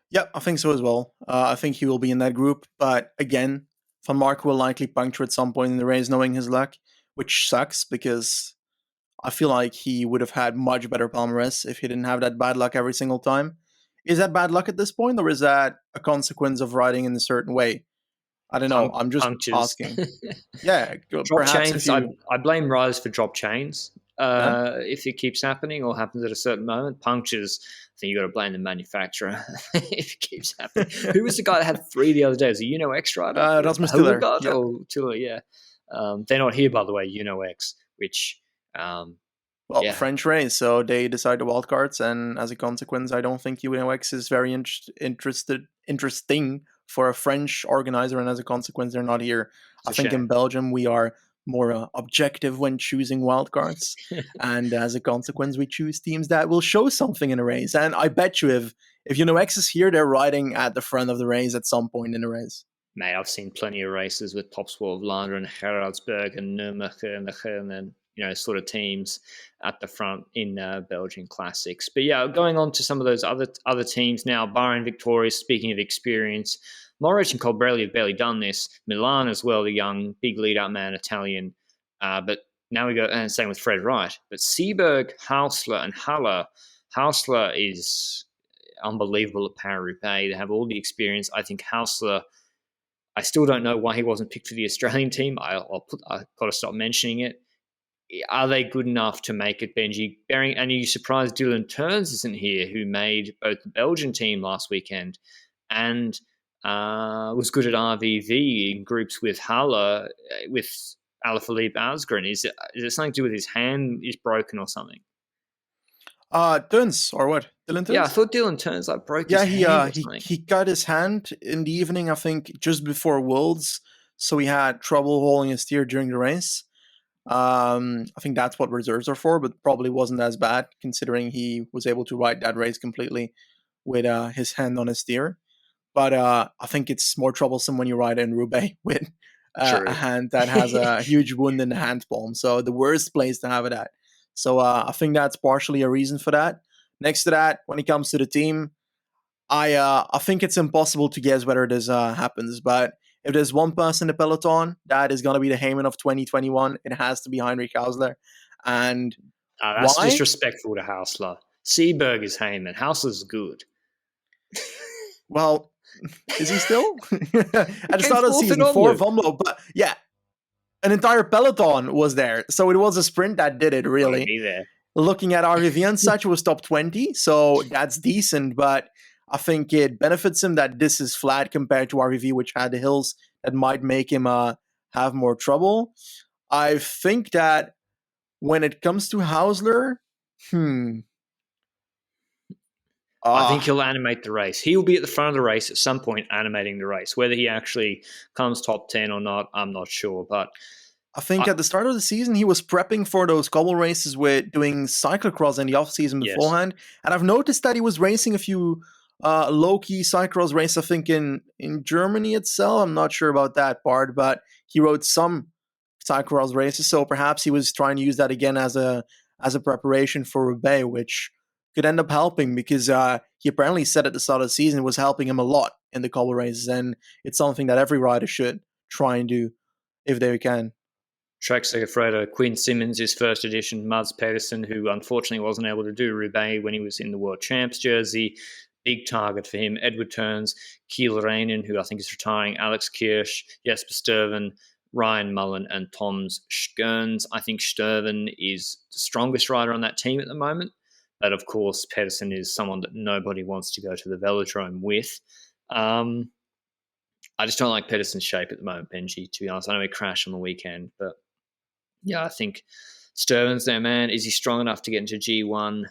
Yeah, I think so as well. I think he will be in that group. But again, Van Mark will likely puncture at some point in the race, knowing his luck, which sucks because I feel like he would have had much better palmarès if he didn't have that bad luck every single time. Is that bad luck at this point, or is that a consequence of riding in a certain way? I don't know. I'm just
punctures.
Asking. Yeah,
drop chains. I blame riders for drop chains. If it keeps happening or happens at a certain moment, punctures, I think you got to blame the manufacturer if it keeps happening. Who was the guy that had 3 the other day? Was it UNOX rider?
Rasmus Tiller.
Tiller, yeah. They're not here, by the way, UNOX, which...
French race, so they decide the wildcards, and as a consequence, I don't think UNOX is very interesting for a French organizer, and as a consequence, they're not here. I think in Belgium, we are more objective when choosing wildcards, and as a consequence, we choose teams that will show something in a race. And I bet you if UNOX is here, they're riding at the front of the race at some point in the race.
Mate, I've seen plenty of races with Topsport of Vlaanderen and Gerardsberg and Nürburgring and then, sort of teams at the front in Belgian classics. But yeah, going on to some of those other teams now. BAHRAIN victorious, speaking of experience. Moritz and Colbrelli have barely done this. Milan as well, the young, big lead-up man, Italian. But now we go, and same with Fred Wright. But Seberg, Hausler, and Haller. Hausler is unbelievable at Paris-Roubaix. They have all the experience. I think Hausler, I still don't know why he wasn't picked for the Australian team. I've got to stop mentioning it. Are they good enough to make it, Benji? And are you surprised Dylan Teuns isn't here, who made both the Belgian team last weekend and was good at RVV in groups with Haller, with Alaphilippe Asgreen? Is it something to do with his hand is broken or something?
Teuns, or what? Dylan
Yeah, I
Teuns?
thought Dylan Turns like broke
Yeah,
his
he
hand
uh
or
he
something.
he cut his hand in the evening, I think, just before Worlds, so he had trouble holding his steer during the race. I think that's what reserves are for, but probably wasn't as bad considering he was able to ride that race completely with his hand on his steer. But I think it's more troublesome when you ride in Roubaix with a
True.
hand that has a huge wound in the hand palm. So the worst place to have it at. So I think that's partially a reason for that. Next to that, when it comes to the team, I think it's impossible to guess whether this happens. But if there's one person in the peloton that is going to be the Heyman of 2021, it has to be Heinrich Hausler. And
That's
why?
disrespectful to Hausler. Seaberg is Heyman. Hausler's good.
Well, is he still?
He
At the
came
start of the
fourth in
season, four
Omloop.
Vomlo, but yeah, an entire peloton was there. So it was a sprint that did it,
Gotta
really.
be there.
Looking at RVV and such, it was top 20, so that's decent, but I think it benefits him that this is flat compared to RVV, which had the hills that might make him have more trouble. I think that when it comes to Hausler,
I think
ah,
he'll animate the race. He'll be at the front of the race at some point, animating the race. Whether he actually comes top 10 or not, I'm not sure. But
I think
I,
at the start of the season, he was prepping for those cobble races with doing cyclocross in the off season
yes,
beforehand. And I've noticed that he was racing a few low key cyclocross races, I think in Germany itself. I'm not sure about that part, but he rode some cyclocross races. So perhaps he was trying to use that again as a preparation for Roubaix, which could end up helping because he apparently said at the start of the season it was helping him a lot in the cobble races. And it's something that every rider should try and do if they can.
Trek Segafredo, Quinn Simmons, his first edition, Mads Pedersen, who unfortunately wasn't able to do Roubaix when he was in the World Champs jersey. Big target for him. Edward Turns, Kiel Reinen, who I think is retiring, Alex Kirsch, Jesper Sturven, Ryan Mullen, and Toms Skjerns. I think Sturven is the strongest rider on that team at the moment. But of course, Pedersen is someone that nobody wants to go to the velodrome with. I just don't like Pedersen's shape at the moment, Benji, to be honest. I know he crashed on the weekend, but yeah, I think Sturven's their man. Is he strong enough to get into G1?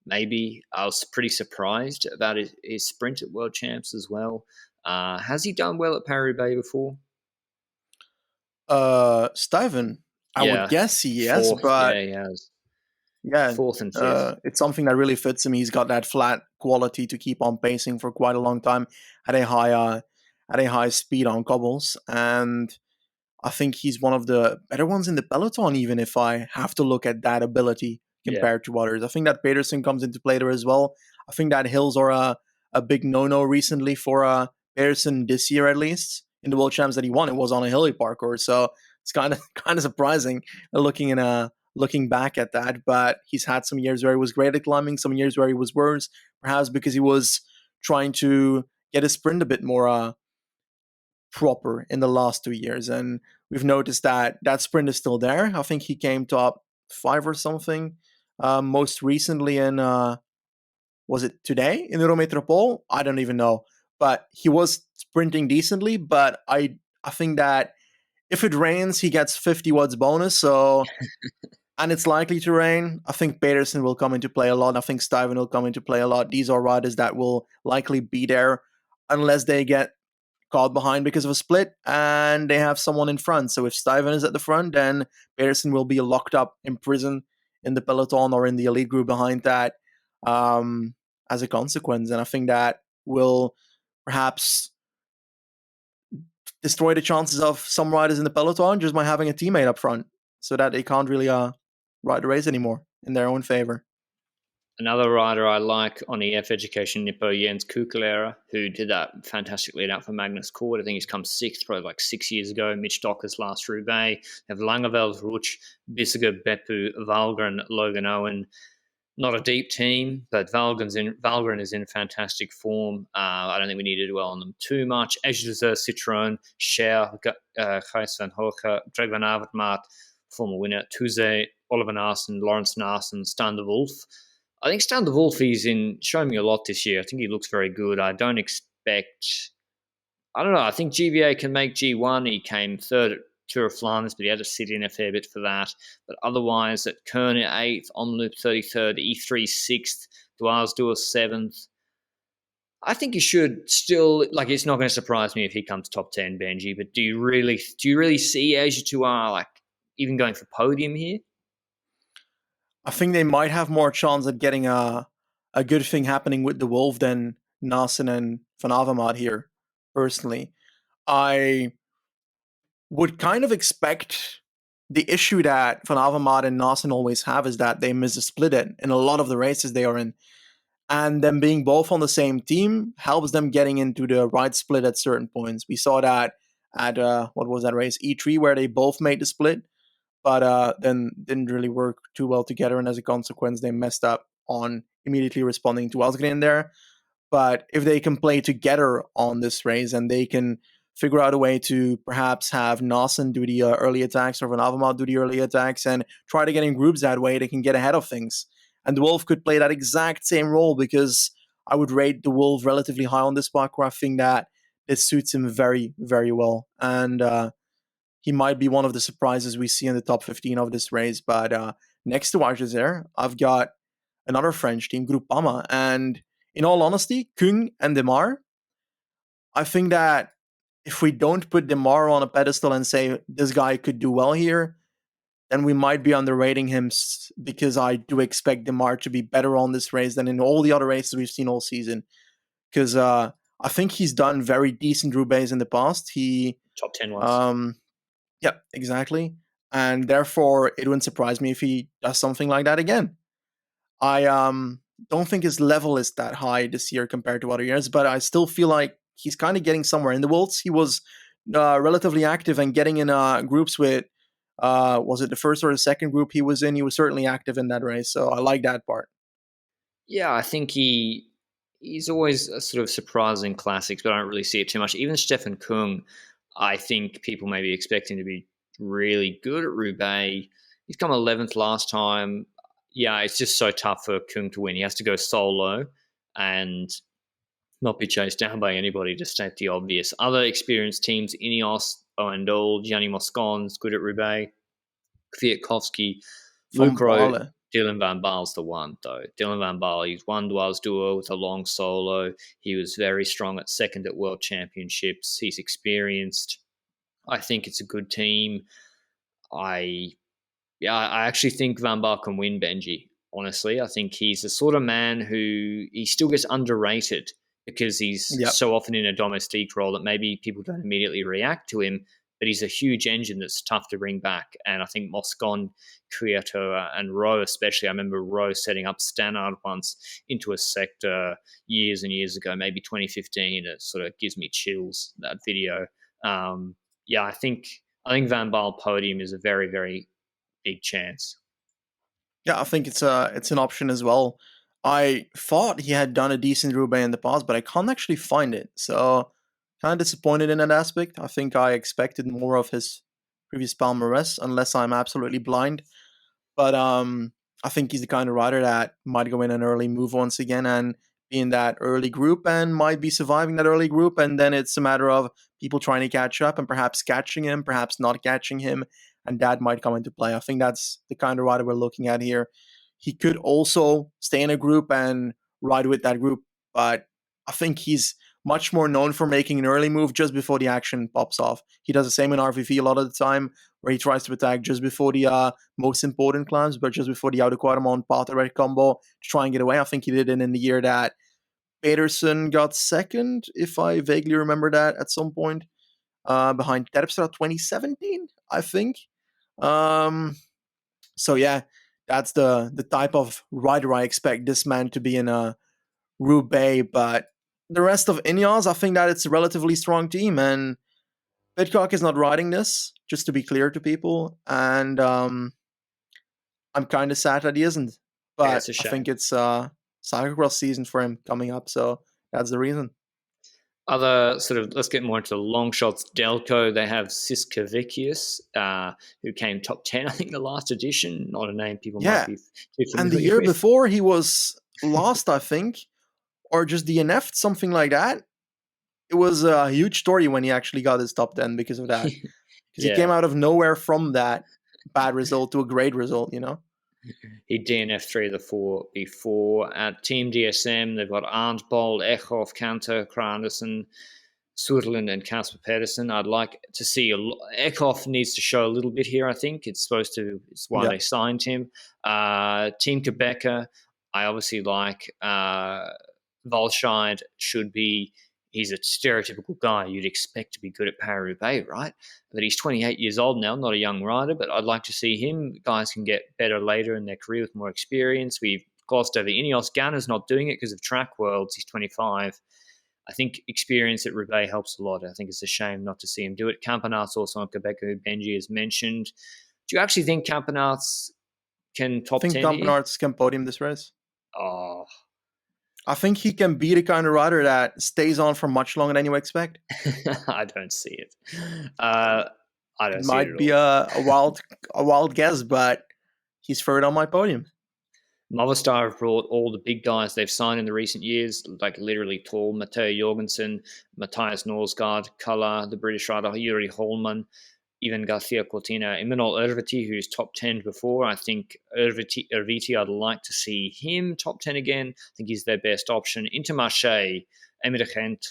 Maybe. I was pretty surprised about his sprint at World Champs as well. Has he done well at Paris Roubaix before?
Stuyven, I would
Yeah,
guess yes,
fourth.
but
Yeah, he has
yeah,
fourth and fifth.
it's something that really fits him. He's got that flat quality to keep on pacing for quite a long time at a high speed on cobbles, and I think he's one of the better ones in the peloton. Even if I have to look at that ability
Yeah,
compared to others, I think that Peterson comes into play there as well. I think that hills are a big no-no recently for Peterson this year, at least in the World Champs that he won. It was on a hilly parkour, so it's kind of surprising looking back at that. But he's had some years where he was great at climbing, some years where he was worse, perhaps because he was trying to get his sprint a bit more proper in the last 2 years. And we've noticed that that sprint is still there. I think he came top 5 or something most recently in, was it today in Eurometropole? I don't even know. But he was sprinting decently. But I think that if it rains, he gets 50 watts bonus. So, and it's likely to rain. I think Peterson will come into play a lot. I think Stuyven will come into play a lot. These are riders that will likely be there unless they get caught behind because of a split and they have someone in front. So if Stuyven is at the front, then Peterson will be locked up in prison in the peloton or in the elite group behind that as a consequence. And I think that will perhaps destroy the chances of some riders in the peloton just by having a teammate up front so that they can't really ride the race anymore in their own favor.
another rider I like on EF Education Nippo, Jens Kukalera, who did that fantastic lead out for Magnus Cord. I think he's come sixth probably like 6 years ago. Mitch Docker's last Roubaix. They have Langeveld, Ruch, Bissiger, Beppu, Valgren, Logan Owen. Not a deep team, but Valgren is in fantastic form. I don't think we need to dwell on them too much. As you deserve, Citroën, Scher, Gijs van Hoge, Greg van Avermaet, former winner, Tuze, Oliver Naesen, Lawrence Naesen, Stan de Wolf. I think Stan de Wolf is showing me a lot this year. I think he looks very good. I don't know. I think GVA can make G1. He came third at Tour of Flanders, but he had to sit in a fair bit for that. But otherwise, at Kern 8th, Omloop 33rd, E3 6th, Dwazdur 7th. I think you should still, like, it's not going to surprise me if he comes top 10, Benji, but do you really see AG2R, like, even going for podium here?
I think they might have more chance at getting a good thing happening with the Wolf than Naesen and Van Avermaet here, personally. I would kind of expect the issue that Van Avermaet and Naesen always have is that they miss a split in a lot of the races they are in. And them being both on the same team helps them getting into the right split at certain points. We saw that at, what was that race? E3, where they both made the split, but then didn't really work too well together. And as a consequence, they messed up on immediately responding to Asgreen there. But if they can play together on this race and they can figure out a way to perhaps have Naesen do the early attacks or Van Avermaet do the early attacks and try to get in groups that way, they can get ahead of things. And the Wolf could play that exact same role because I would rate the Wolf relatively high on this parkour. I think that it suits him very, very well. And he might be one of the surprises we see in the top 15 of this race. But next to Arges there, I've got another French team, Groupama. And in all honesty, Kung and Demar, I think that if we don't put Demar on a pedestal and say this guy could do well here, then we might be underrating him because I do expect Demar to be better on this race than in all the other races we've seen all season. Because I think he's done very decent Roubaix in the past. He
top 10 once.
Yeah, exactly. And therefore, it wouldn't surprise me if he does something like that again. I don't think his level is that high this year compared to other years, but I still feel like he's kind of getting somewhere. In the Worlds, he was relatively active and getting in groups with, was it the first or the second group he was in? He was certainly active in that race, so I like that part.
Yeah, I think he's always a sort of surprising classics, but I don't really see it too much. Even Stefan Kung, I think people may be expecting to be really good at Roubaix. He's come 11th last time. Yeah, it's just so tough for Kung to win. He has to go solo and not be chased down by anybody, to state the obvious. Other experienced teams, INEOS, Oendal, Gianni Moscon's good at Roubaix, Kwiatkowski, Lucro, Dylan Van Baal's the one, though. Dylan Van Baal, he's won Dwazdur with a long solo. He was very strong at second at World Championships. He's experienced. I think it's a good team. I actually think Van Baal can win, Benji. Honestly, I think he's the sort of man who he still gets underrated because he's so often in a domestique role that maybe people don't immediately react to him. But he's a huge engine that's tough to bring back. And I think Moscon, Kwiato, and Rowe especially, I remember Rowe setting up Stannard once into a sector years and years ago, maybe 2015. It sort of gives me chills, that video. I think Van Baal podium is a very, very big chance.
Yeah, I think it's an option as well. I thought he had done a decent Roubaix in the past, but I can't actually find it. So kind of disappointed in that aspect. I think I expected more of his previous palmarès, unless I'm absolutely blind. But I think he's the kind of rider that might go in an early move once again and be in that early group and might be surviving that early group. And then it's a matter of people trying to catch up and perhaps catching him, perhaps not catching him. And that might come into play. I think that's the kind of rider we're looking at here. He could also stay in a group and ride with that group, but I think he's much more known for making an early move just before the action pops off. He does the same in RVV a lot of the time, where he tries to attack just before the most important climbs, but just before the outer Quadramont path the red combo to try and get away. I think he did it in the year that Peterson got second, if I vaguely remember that at some point, behind Terpstra 2017, I think. So yeah, that's the type of rider I expect this man to be in a Roubaix, but the rest of INEOS, I think that it's a relatively strong team, and Pidcock is not riding this, just to be clear to people, and I'm kind of sad that he isn't, but I think it's cyclocross season for him coming up, so that's the reason.
Other sort of, let's get more into the long shots. Delco, they have Siskavicius, who came top 10, I think, the last edition. Not a name people might be too familiar
and the year
with.
before he was lost, I think, or just DNF'd, something like that. It was a huge story when he actually got his top 10 because of that. Because he came out of nowhere from that bad result to a great result, you know?
He DNF 3 of the 4 before. At Team DSM, they've got Arndt, Boll, Eckhoff, Cantor, Andersen, Soudal, and Casper Pedersen. I'd like to see Eckhoff needs to show a little bit here. I think it's why they signed him. Team Quebecer, I obviously like. Valscheid should be. He's a stereotypical guy you'd expect to be good at Paris Roubaix, right? But he's 28 years old now, not a young rider, but I'd like to see him. Guys can get better later in their career with more experience. We've glossed over INEOS. Ganna's not doing it because of track worlds. He's 25. I think experience at Roubaix helps a lot. I think it's a shame not to see him do it. Campenaerts also on Quebec, who Benji has mentioned. Do you actually think Campenaerts can top 10
I think Campenaerts can podium this race.
Oh,
I think he can be the kind of rider that stays on for much longer than you expect.
I don't see it. I don't
it
see
might
it
be a wild guess, but he's third on my podium.
Movistar have brought all the big guys they've signed in the recent years, like literally tall. Matteo Jorgensen, Matthias Norsgaard, Kalla, the British rider Yuri Holman, even Garcia Cortina, Emmanuel Erviti, who's top 10 before. I think Erviti, I'd like to see him top 10 again. I think he's their best option. Intermarché, Emir Gent,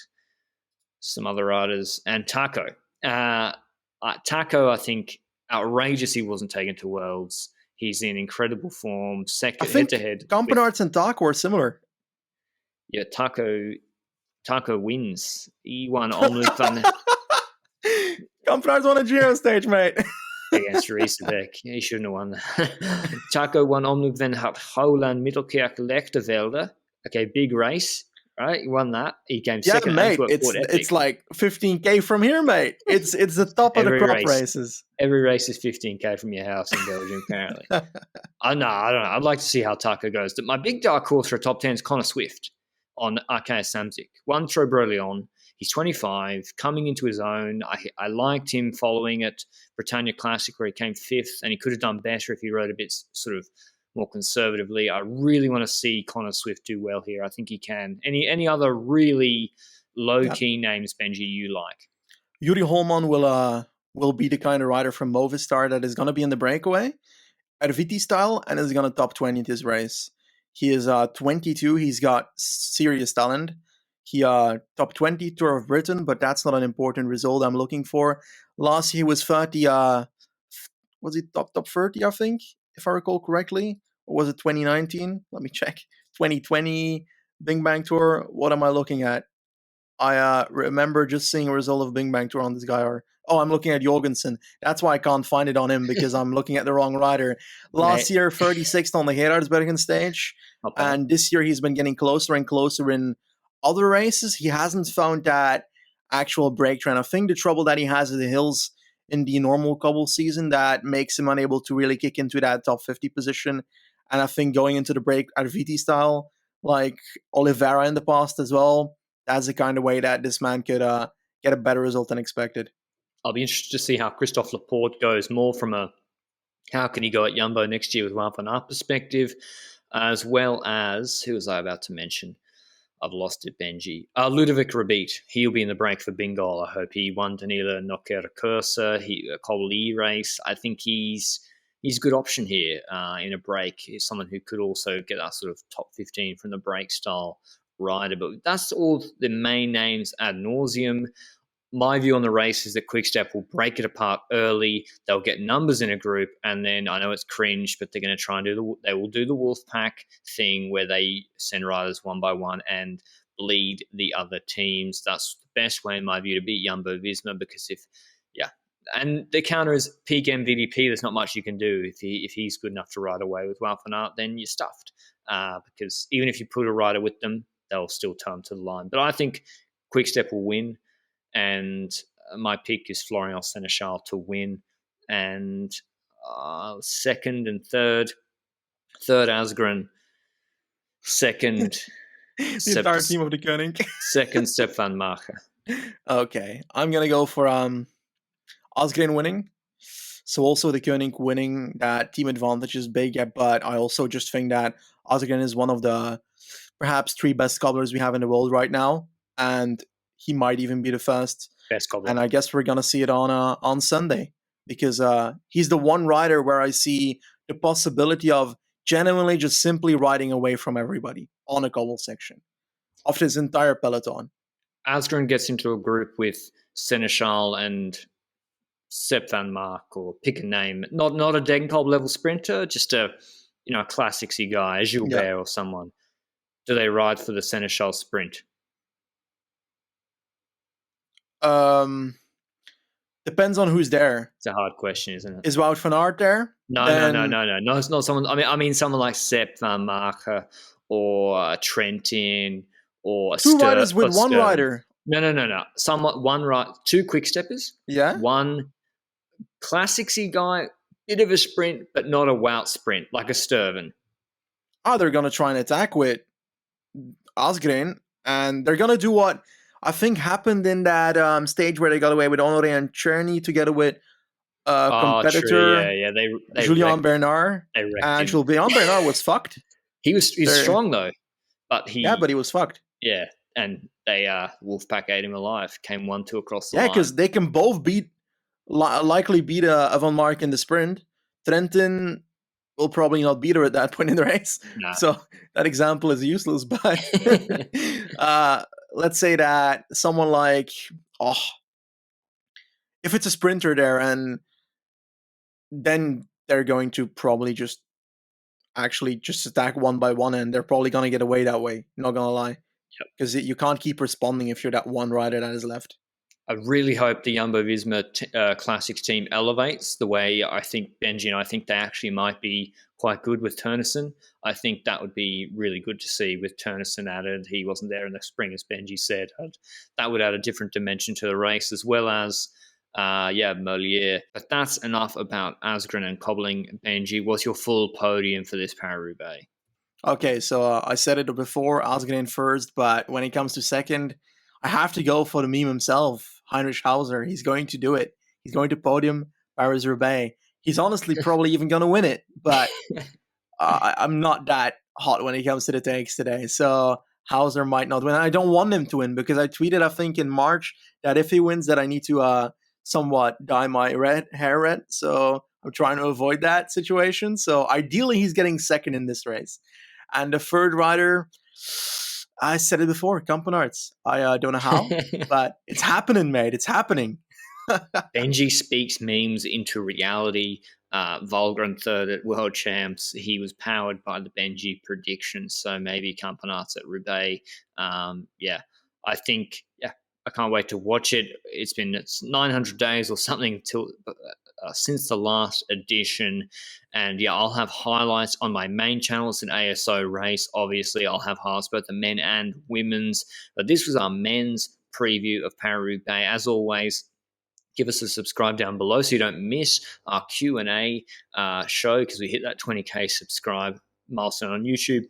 some other riders, and Taco. Taco, I think, outrageous he wasn't taken to Worlds. He's in incredible form. Second head-to-head.
Campenaerts and Taco are similar.
Yeah, Taco wins. He won Omloop van
Campenaerts won a Giro stage, mate.
against Riesebeck. He shouldn't have won that. Taco won Omloop van het Holland Middelkerk Lechtervelde. Okay, big race. Right, he won that. He came second.
Yeah, mate. It's like 15k from here, mate. It's the top of the crop races.
Every race is 15k from your house in Belgium, apparently. I don't know. I'd like to see how Taco goes. My big dark horse for a top 10 is Connor Swift on Arkea Samsic. Won Trobriand. He's 25, coming into his own. I liked him following at Britannia Classic, where he came 5th, and he could have done better if he rode a bit sort of more conservatively. I really want to see Connor Swift do well here. I think he can. Any other really low-key names, Benji, you like?
Yuri Holman will be the kind of rider from Movistar that is going to be in the breakaway at VT style and is going to top 20 this race. He is 22. He's got serious talent. He top 20 Tour of Britain, but that's not an important result I'm looking for. Last year he was 30. Was he top 30? I think, if I recall correctly, or was it 2019? Let me check. 2020 Bing Bang Tour. What am I looking at? I remember just seeing a result of Bing Bang Tour on this guy. I'm looking at Jorgensen. That's why I can't find it on him, because I'm looking at the wrong rider. Last year, 36th on the Gerardsbergen stage. Okay. And this year he's been getting closer and closer in other races. He hasn't found that actual breakthrough. And I think the trouble that he has at the hills in the normal cobble season that makes him unable to really kick into that top 50 position. And I think going into the break at VT style, like Oliveira in the past as well, that's the kind of way that this man could get a better result than expected.
I'll be interested to see how Christophe Laporte goes, more from a how can he go at Jumbo next year with Wout van Aert perspective, as well as, who was I about to mention? I've lost it, Benji. Ludovic Rabeat. He'll be in the break for Bengal, I hope. He won Danila Nocker Cursa, a Cobble race. I think he's a good option here in a break. He's someone who could also get us sort of top 15 from the break style rider. But that's all the main names ad nauseum. My view on the race is that Quickstep will break it apart early. They'll get numbers in a group, and then I know it's cringe, but they're going to try and they will do the Wolfpack thing where they send riders one by one and bleed the other teams. That's the best way, in my view, to beat Jumbo-Visma, because and the counter is peak MVDP. There's not much you can do if he's good enough to ride away with Wout van Aert. Then you're stuffed, because even if you put a rider with them, they'll still tow them to the line. But I think Quickstep will win. And my pick is Florian Sénéchal to win. And second and third Asgreen. Second,
the entire team of the Koenig.
Second, Sepp van Marke.
Okay, I'm going to go for Asgreen winning. So also the Koenig winning, that team advantage is big, but I also just think that Asgreen is one of the perhaps 3 best cobblers we have in the world right now. And he might even be the first
best cobbler.
And I guess we're going to see it on Sunday, because he's the one rider where I see the possibility of genuinely just simply riding away from everybody on a cobble section of this entire peloton.
Asgreen gets into a group with Seneschal and Sepp van Mark, or pick a name. Not a Degenkolb level sprinter, just a classicsy guy, a Gilbert or someone. Do they ride for the Seneschal sprint?
Depends on who's there.
It's a hard question, isn't it?
Is Wout van Aert there?
No. It's not someone. I mean someone like Sepp van Marke or Trentin or
two riders with one rider.
No. Two quick steppers.
Yeah.
One classicsy guy, bit of a sprint, but not a Wout sprint, like a Sturven.
Oh, they're gonna try and attack with Asgreen, and they're gonna do what I think happened in that stage where they got away with Honoré and Czerny together with competitor.
True. Yeah. They
Julian Bernard. And Julian Bernard was fucked.
He's strong though, but he
was fucked.
Yeah, and they Wolfpack ate him alive. Came 1-2 across the line.
Yeah, because they can both likely beat a Van Mark in the sprint. Trentin will probably not beat her at that point in the race.
Nah.
So that example is useless. But let's say that someone like, if it's a sprinter there, and then they're going to probably just attack one by one, and they're probably going to get away that way. Not going to lie. Because you can't keep responding if you're that one rider that is left.
I really hope the Jumbo-Visma Classics team elevates the way I think Benji and I think they actually might be quite good with Turnison. I think that would be really good to see with Turnison added. He wasn't there in the spring, as Benji said. That would add a different dimension to the race, as well as, Molière. But that's enough about Asgreen and cobbling. Benji, what's your full podium for this Paris-Roubaix?
Okay, so I said it before, Asgreen first, but when it comes to second, I have to go for the meme himself, Heinrich Hauser. He's going to do it. He's going to podium Paris-Roubaix. He's honestly probably even going to win it, but I'm not that hot when it comes to the takes today. So Hauser might not win. I don't want him to win because I tweeted, I think, in March that if he wins, that I need to somewhat dye my hair red. So I'm trying to avoid that situation. So ideally, he's getting second in this race. And the third rider, I said it before, Campenarts. I don't know how, but it's happening, mate. It's happening.
Benji speaks memes into reality. Volgren third at World Champs. He was powered by the Benji predictions, so maybe Campenarts at Roubaix. I think, I can't wait to watch it. It's 900 days or something since the last edition. And I'll have highlights on my main channel. It's an ASO race. Obviously, I'll have highlights both the men and women's. But this was our men's preview of Paris-Roubaix. As always, give us a subscribe down below so you don't miss our Q&A show, because we hit that 20K subscribe milestone on YouTube.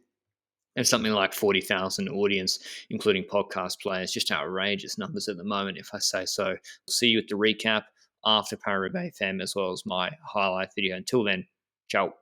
And something like 40,000 audience, including podcast players. Just outrageous numbers at the moment, if I say so. We'll see you at the recap after Paris-Roubaix FM, as well as my highlight video. Until then, ciao.